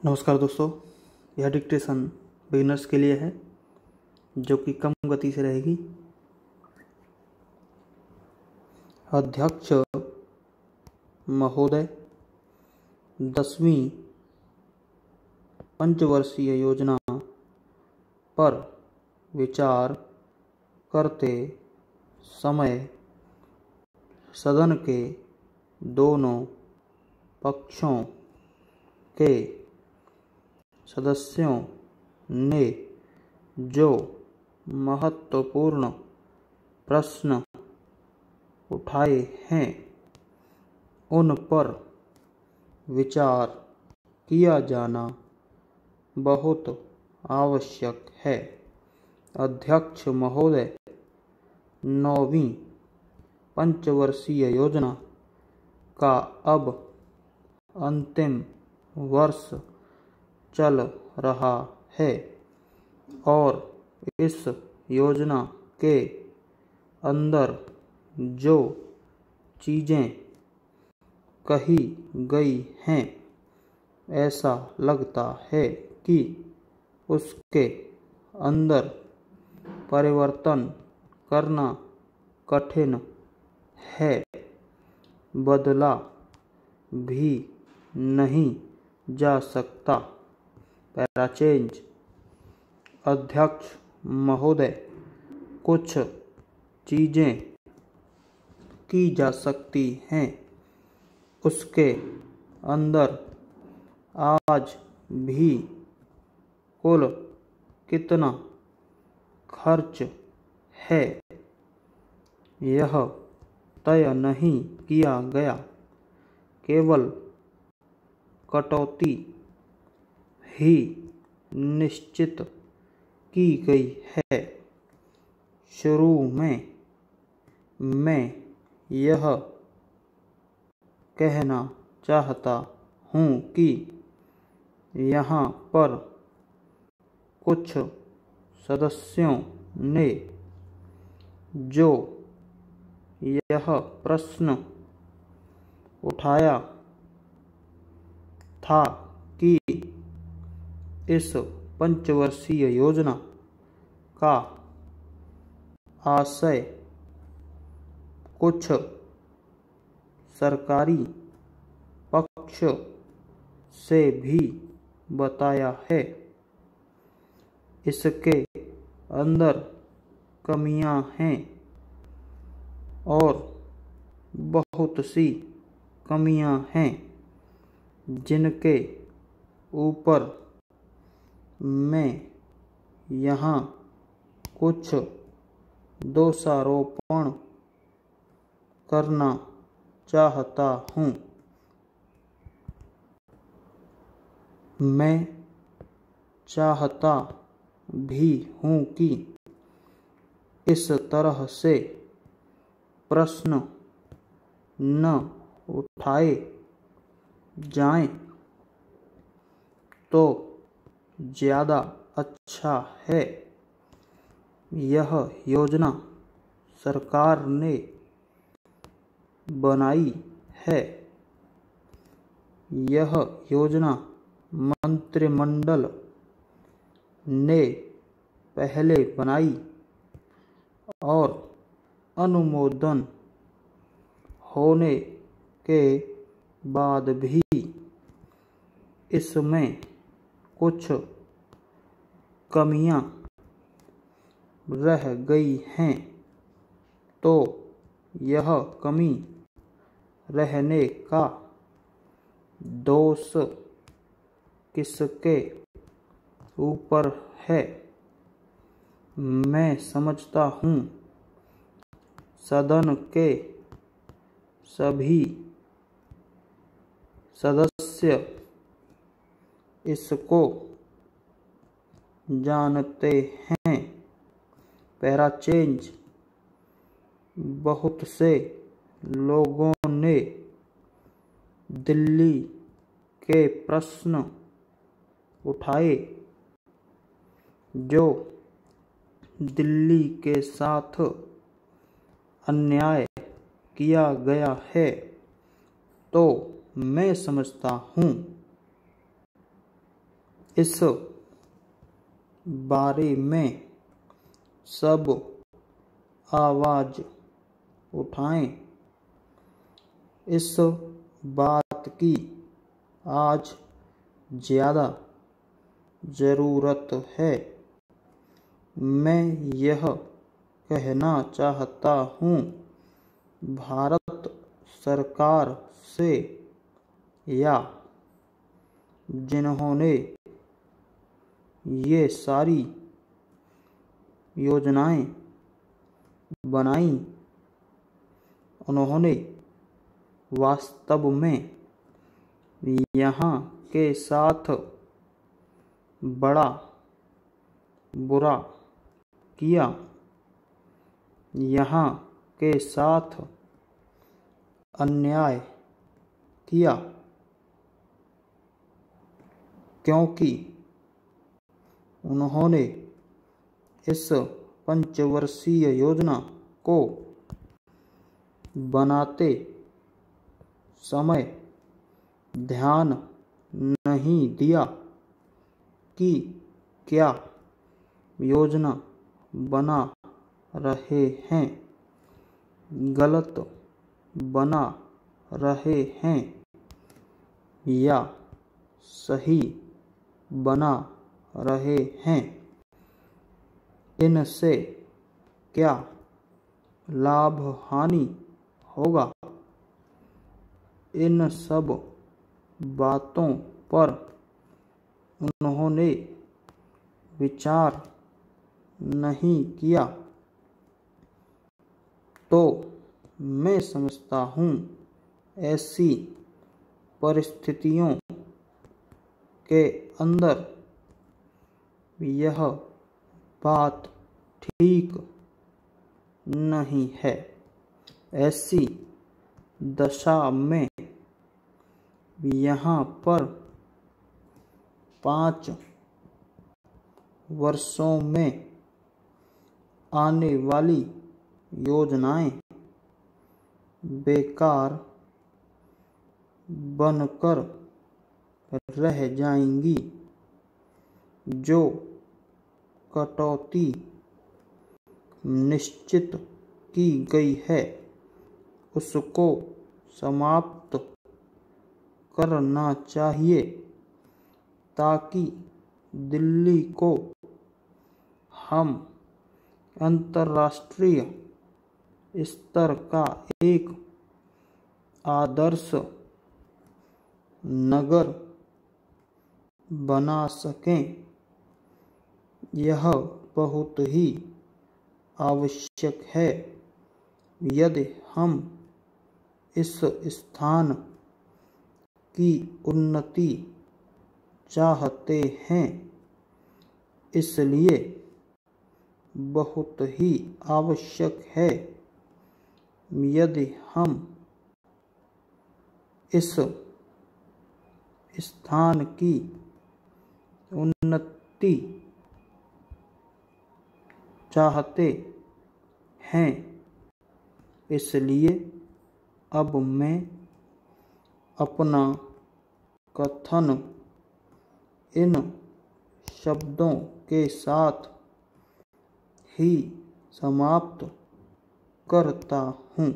नमस्कार दोस्तों, यह डिक्टेशन बिगिनर्स के लिए है जो कि कम गति से रहेगी। अध्यक्ष महोदय, 10वीं पंचवर्षीय योजना पर विचार करते समय सदन के दोनों पक्षों के सदस्यों ने जो महत्वपूर्ण प्रश्न उठाए हैं उन पर विचार किया जाना बहुत आवश्यक है। अध्यक्ष महोदय, 9वीं पंचवर्षीय योजना का अब अंतिम वर्ष चल रहा है और इस योजना के अंदर जो चीज़ें कही गई हैं, ऐसा लगता है कि उसके अंदर परिवर्तन करना कठिन है, बदला भी नहीं जा सकता। Para change. अध्यक्ष महोदय, कुछ चीज़ें की जा सकती हैं, उसके अंदर आज भी कुल कितना खर्च है यह तय नहीं किया गया, केवल कटौती ही निश्चित की गई है। शुरू में मैं यह कहना चाहता हूँ कि यहाँ पर कुछ सदस्यों ने जो यह प्रश्न उठाया था कि इस पंचवर्षीय योजना का आशय कुछ सरकारी पक्ष से भी बताया है, इसके अंदर कमियां हैं और बहुत सी कमियां हैं जिनके ऊपर मैं यहाँ कुछ दोषारोपण करना चाहता हूँ। मैं चाहता भी हूँ कि इस तरह से प्रश्न न उठाए जाएं तो ज़्यादा अच्छा है। यह योजना सरकार ने बनाई है, यह योजना मंत्रिमंडल ने पहले बनाई और अनुमोदन होने के बाद भी इसमें कुछ कमियां रह गई हैं, तो यह कमी रहने का दोष किसके ऊपर है? मैं समझता हूँ सदन के सभी सदस्य इसको जानते हैं। Para change. बहुत से लोगों ने दिल्ली के प्रश्न उठाए जो दिल्ली के साथ अन्याय किया गया है, तो मैं समझता हूँ इस बारे में सब आवाज उठाएं। इस बात की आज ज़्यादा ज़रूरत है। मैं यह कहना चाहता हूँ, भारत सरकार से या जिन्होंने ये सारी योजनाएं बनाई, उन्होंने वास्तव में यहाँ के साथ बड़ा बुरा किया। यहाँ के साथ अन्याय किया, क्योंकि उन्होंने इस पंचवर्षीय योजना को बनाते समय ध्यान नहीं दिया कि क्या योजना बना रहे हैं, गलत बना रहे हैं या सही बना रहे हैं, इनसे क्या लाभ हानि होगा। इन सब बातों पर उन्होंने विचार नहीं किया। तो मैं समझता हूँ ऐसी परिस्थितियों के अंदर यह बात ठीक नहीं है। ऐसी दशा में यहाँ पर 5 वर्षों में आने वाली योजनाएं बेकार बनकर रह जाएंगी। जो कटौती निश्चित की गई है उसको समाप्त करना चाहिए, ताकि दिल्ली को हम अंतर्राष्ट्रीय स्तर का एक आदर्श नगर बना सकें। यह बहुत ही आवश्यक है। यदि हम इस स्थान की उन्नति चाहते हैं, इसलिए बहुत ही आवश्यक है। यदि हम इस स्थान की उन्नति चाहते हैं, इसलिए अब मैं अपना कथन इन शब्दों के साथ ही समाप्त करता हूँ।